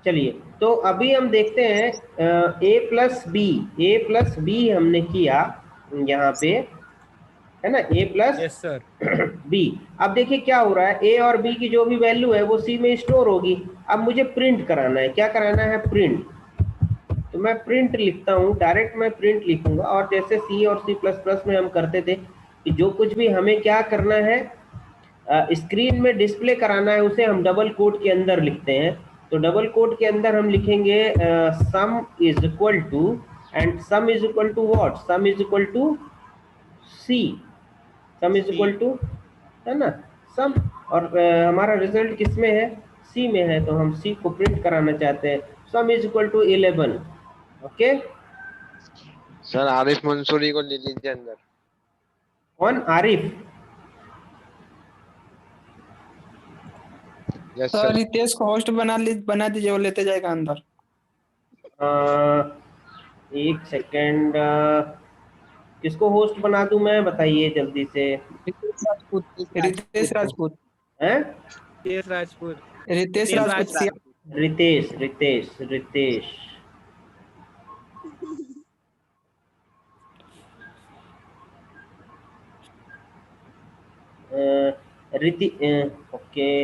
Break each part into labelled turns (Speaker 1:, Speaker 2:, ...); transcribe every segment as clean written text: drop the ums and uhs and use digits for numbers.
Speaker 1: चलिए, तो अभी हम देखते हैं ए प्लस बी हमने किया यहाँ पे, है ना, ए प्लस
Speaker 2: यस सर।
Speaker 1: बी। अब देखिए क्या हो रहा है, ए और बी की जो भी वैल्यू है वो सी में स्टोर होगी। अब मुझे प्रिंट कराना है, क्या कराना है, प्रिंट। तो मैं प्रिंट लिखता हूँ, डायरेक्ट मैं प्रिंट लिखूंगा। और जैसे सी और सी प्लस प्लस में हम करते थे कि जो कुछ भी हमें क्या करना है, स्क्रीन में डिस्प्ले कराना है, उसे हम डबल कोट के अंदर लिखते हैं। तो डबल कोट के अंदर हम लिखेंगे sum is equal to, and sum is equal to what, sum is equal to C, sum is equal to, है ना, सम। और हमारा रिजल्ट किस में है, सी में है, तो हम सी को प्रिंट कराना चाहते हैं। Sum is equal to 11। Okay,
Speaker 3: sir Arif Mansuri को ले लीजिए अंदर।
Speaker 1: कौन, Arif?
Speaker 3: Yes
Speaker 4: sir
Speaker 3: sir.
Speaker 4: Ritesh को होस्ट बना दीजिए, वो लेते जाएगा अंदर।
Speaker 1: एक सेकेंड, किसको होस्ट बना दूं मैं, बताइए जल्दी से।
Speaker 4: रितेश राजपूत, रितेश राजपूत,
Speaker 1: हैं,
Speaker 2: रितेश राजपूत।
Speaker 4: रितेश राजपूत
Speaker 1: रितेश रितेश रितेश, ओके,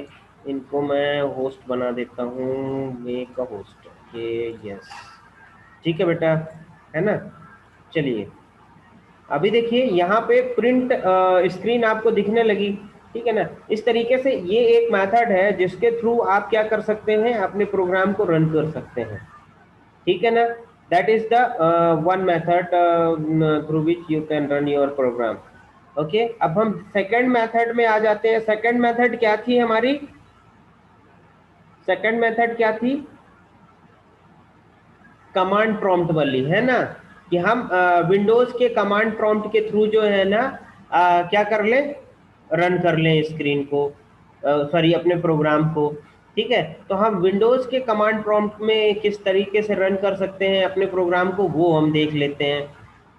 Speaker 1: इनको मैं होस्ट बना देता हूँ, make a host. Okay, yes, ठीक है बेटा, है ना। चलिए, अभी देखिए यहाँ पे प्रिंट स्क्रीन आपको दिखने लगी, ठीक है ना। इस तरीके से ये एक मेथड है जिसके थ्रू आप क्या कर सकते हैं, अपने प्रोग्राम को रन कर सकते हैं, ठीक है ना। That is the one method through which you can run your program. Okay, अब हम सेकंड मेथड में आ जाते हैं। सेकंड मेथड क्या थी हमारी, सेकंड मेथड क्या थी, कमांड प्रॉम्प्ट वाली, है ना, कि हम विंडोज के कमांड प्रॉम्प्ट के थ्रू जो है ना क्या कर ले, रन कर लें स्क्रीन को, सॉरी अपने प्रोग्राम को, ठीक है। तो हम विंडोज के कमांड प्रॉम्प्ट में किस तरीके से रन कर सकते हैं अपने प्रोग्राम को, वो हम देख लेते हैं,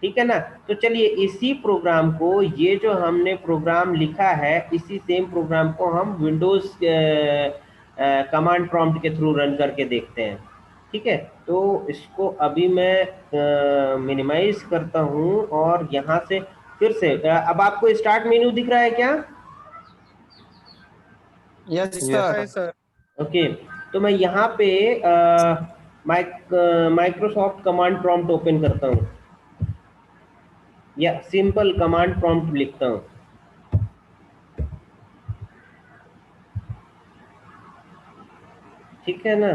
Speaker 1: ठीक है ना। तो चलिए, इसी प्रोग्राम को, ये जो हमने प्रोग्राम लिखा है, इसी सेम प्रोग्राम को हम विंडोज कमांड प्रॉम्प्ट के थ्रू रन करके देखते हैं, ठीक है। तो इसको अभी मैं मिनिमाइज करता हूं, और यहाँ से फिर से अब आपको स्टार्ट मेन्यू दिख रहा है क्या?
Speaker 4: यस
Speaker 2: है
Speaker 4: सर।
Speaker 2: सर।
Speaker 1: ओके, तो मैं यहाँ पे माइक्रोसॉफ्ट कमांड प्रॉम्प्ट ओपन करता हूँ, या सिंपल कमांड प्रॉम्प्ट लिखता हूँ, ठीक है ना।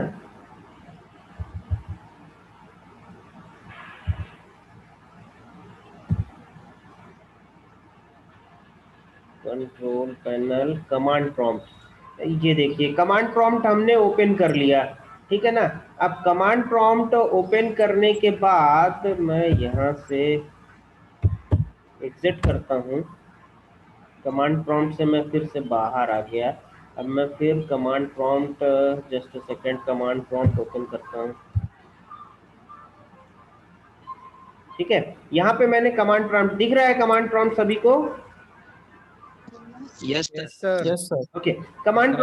Speaker 1: कंट्रोल पैनल, कमांड प्रॉम्प्ट, ये देखिए कमांड प्रॉम्प्ट हमने ओपन कर लिया, ठीक है ना। अब कमांड प्रॉम्प्ट ओपन करने के बाद मैं यहाँ से एग्जिट करता हूँ, कमांड प्रॉम्प्ट से मैं फिर से बाहर आ गया। अब मैं फिर command prompt, just second, command prompt open करता हूँ, ठीक है। यहाँ पे मैंने कमांड प्रॉम्प्ट, दिख रहा है कमांड प्रॉम्प्ट सभी को?
Speaker 3: Yes
Speaker 2: yes sir.
Speaker 4: Yes sir.
Speaker 1: Okay, command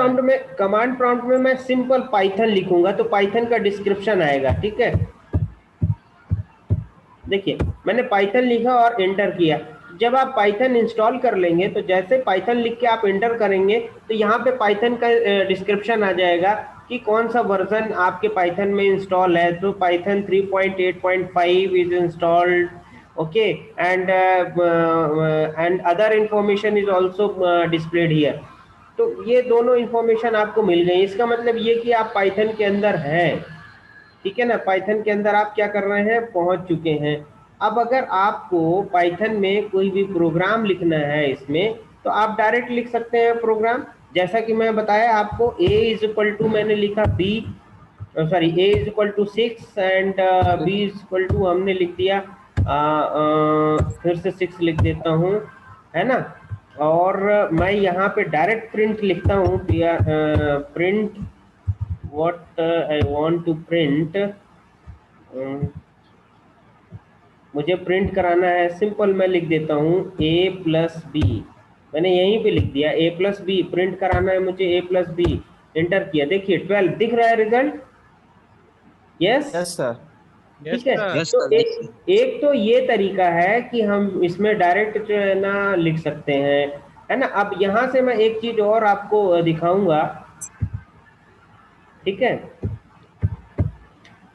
Speaker 1: prompt में मैं सिंपल पाइथन लिखूंगा तो पाइथन का डिस्क्रिप्शन आएगा, ठीक है। देखिए, मैंने पाइथन लिखा और एंटर किया। जब आप पाइथन इंस्टॉल कर लेंगे तो जैसे पाइथन लिख के आप एंटर करेंगे तो यहाँ पे पाइथन का डिस्क्रिप्शन आ जाएगा कि कौन सा वर्जन आपके पाइथन में इंस्टॉल है। तो Python 3.8.5 is installed, okay, and other information is also displayed here. तो ये दोनों इंफॉर्मेशन आपको मिल गई, इसका मतलब ये कि आप पाइथन के अंदर हैं, ठीक है ना। पाइथन के अंदर आप क्या कर रहे हैं, पहुंच चुके हैं। अब अगर आपको पाइथन में कोई भी प्रोग्राम लिखना है इसमें, तो आप डायरेक्ट लिख सकते हैं प्रोग्राम, जैसा कि मैं बताया आपको। a इज इक्वल टू, मैंने लिखा b, sorry, a is equal to 6 and b is equal to हमने लिख दिया, फिर से 6 लिख देता हूँ, है ना। और मैं यहाँ पे डायरेक्ट प्रिंट लिखता हूँ, print what I want to print, मुझे प्रिंट कराना है, सिंपल मैं लिख देता हूँ a प्लस बी, मैंने यहीं पे लिख दिया a प्लस बी, प्रिंट कराना है मुझे a प्लस बी, एंटर किया। देखिए 12 दिख रहा है रिजल्ट, यस,
Speaker 4: यस सर।
Speaker 1: ठीक है।
Speaker 2: यस
Speaker 1: तो
Speaker 2: सर।
Speaker 1: एक तो ये तरीका है कि हम इसमें डायरेक्ट जो है ना लिख सकते हैं, है ना। अब यहाँ से मैं एक चीज और आपको दिखाऊंगा, ठीक है,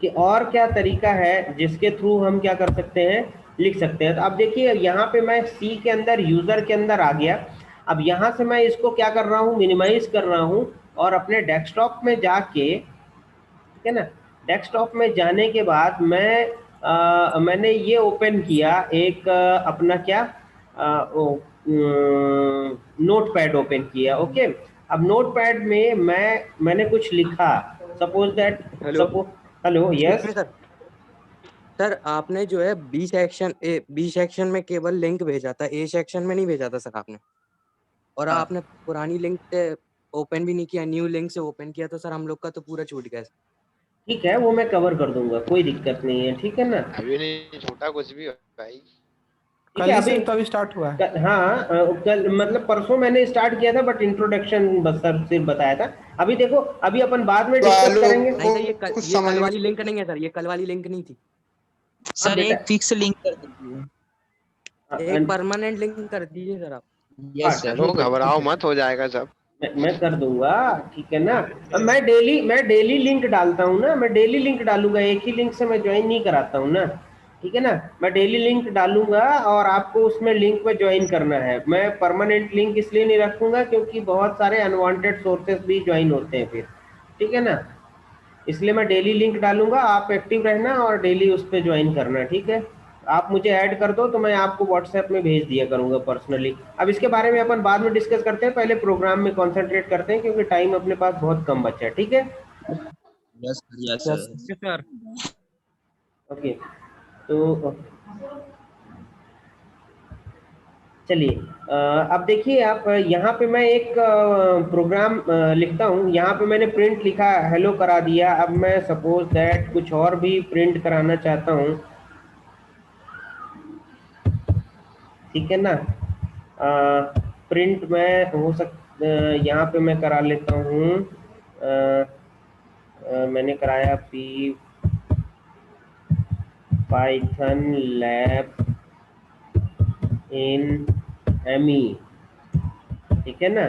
Speaker 1: कि और क्या तरीका है जिसके थ्रू हम क्या कर सकते हैं, लिख सकते हैं। तो अब देखिए यहाँ पे मैं सी के अंदर, यूजर के अंदर आ गया। अब यहाँ से मैं इसको क्या कर रहा हूँ, मिनिमाइज कर रहा हूँ, और अपने डेस्कटॉप में जाके, ठीक है ना, डेस्कटॉप में जाने के बाद मैंने ये ओपन किया एक अपना क्या, नोटपैड ओपन किया। ओके, अब नोटपैड में मैंने कुछ लिखा, suppose that,
Speaker 2: hello,
Speaker 1: hello,
Speaker 2: excuse
Speaker 1: yes.
Speaker 2: Me sir. Sir आपने जो है बी सेक्शन में केवल लिंक भेजा था, ए सेक्शन में नहीं भेजा था सर आपने। और
Speaker 1: हाँ,
Speaker 2: आपने पुरानी लिंक से ओपन भी नहीं किया, न्यू लिंक से ओपन किया, तो सर हम लोग का तो पूरा छूट गया।
Speaker 1: ठीक है, वो मैं कवर कर दूंगा, कोई दिक्कत नहीं है, ठीक है ना।
Speaker 3: अभी नहीं छोटा कुछ भी हो भाई।
Speaker 1: ठीक है,
Speaker 4: कल ही
Speaker 1: अभी
Speaker 4: से तो अभी स्टार्ट हुआ है।
Speaker 1: हाँ, कल मतलब परसों मैंने स्टार्ट किया था, बट इंट्रोडक्शन बस सर सिर्फ बताया था। अभी देखो, अभी अपन बाद में डिस्कस करेंगे।
Speaker 2: नहीं सर, ये कल वाली लिंक नहीं है सर, ये कल वाली लिंक नहीं थी।
Speaker 1: हाँ
Speaker 5: सर
Speaker 1: बेटा,
Speaker 5: एक फिक्स लिंक कर दीजिए।
Speaker 1: हाँ,
Speaker 2: एक परमानेंट लिंक कर दीजिए सर आप।
Speaker 1: हाँ,
Speaker 5: यस सर।
Speaker 3: चलो
Speaker 1: ठीक है,
Speaker 3: घबराओ
Speaker 1: ठीक है,
Speaker 3: मत, हो जाएगा सब।
Speaker 1: मैं कर दूंगा, ठीक है ना। अब मैं डेली लिंक डालता हूँ ना, मैं डेली लिंक डालूंगा, एक ही लिंक से मैं ज्वाइन नहीं कराता हूँ ना, ठीक है ना। मैं डेली लिंक डालूंगा और आपको उसमें लिंक पे ज्वाइन करना है। मैं परमानेंट लिंक इसलिए नहीं रखूंगा क्योंकि बहुत सारे अनवांटेड सोर्सेस भी ज्वाइन होते हैं फिर, ठीक है ना। इसलिए मैं डेली लिंक डालूंगा, आप एक्टिव रहना और डेली उस पर ज्वाइन करना, ठीक है। आप मुझे ऐड कर दो तो मैं आपको व्हाट्सएप में भेज दिया करूंगा पर्सनली। अब इसके बारे में अपन बाद में डिस्कस करते हैं, पहले प्रोग्राम में कंसंट्रेट करते हैं क्योंकि टाइम अपने पास बहुत कम बचा है, ठीक है।
Speaker 5: Yes sir. Yes
Speaker 4: yes.
Speaker 5: Sir.
Speaker 2: Sir
Speaker 1: okay, तो चलिए, अब देखिए आप यहाँ पे मैं एक प्रोग्राम लिखता हूँ। यहाँ पे मैंने प्रिंट लिखा, हेलो करा दिया। अब मैं सपोज दैट कुछ और भी प्रिंट कराना चाहता हूँ, ठीक है ना। प्रिंट में हो यहाँ पे मैं करा लेता हूँ, मैंने कराया P Python lab in ME, ठीक है ना,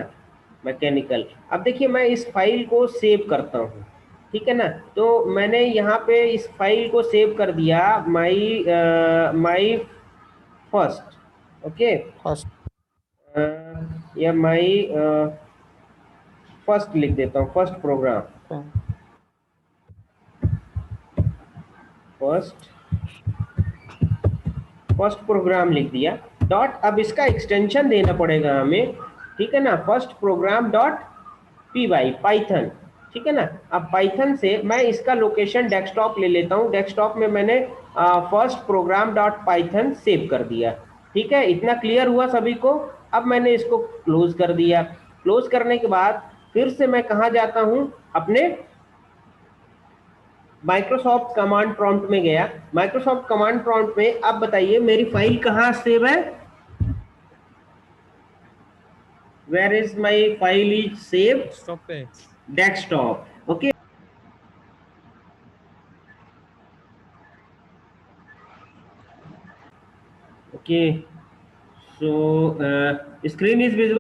Speaker 1: मैकेनिकल। अब देखिए मैं इस फाइल को सेव करता हूँ, ठीक है ना। तो मैंने यहाँ पे इस फाइल को सेव कर दिया, माई फर्स्ट, ओके,
Speaker 4: फर्स्ट।
Speaker 1: या माई फर्स्ट लिख देता हूँ, first program, first first program लिख दिया डॉट। अब इसका एक्सटेंशन देना पड़ेगा हमें, ठीक है ना, first program dot P Y, Python, ठीक है ना। अब पाइथन से मैं इसका लोकेशन डेस्कटॉप ले लेता हूँ। डेस्कटॉप में मैंने first program dot Python save कर दिया, ठीक है। इतना क्लियर हुआ सभी को। अब मैंने इसको क्लोज कर दिया। क्लोज करने के बाद फिर से मैं कहाँ जाता हूँ, अपने माइक्रोसॉफ्ट कमांड प्रॉम्प्ट में गया। माइक्रोसॉफ्ट कमांड प्रॉम्प्ट में अब बताइए मेरी फाइल कहाँ सेव है, where is my file is save,
Speaker 2: stop पे।
Speaker 1: Desktop, okay. Okay, so screen is visible.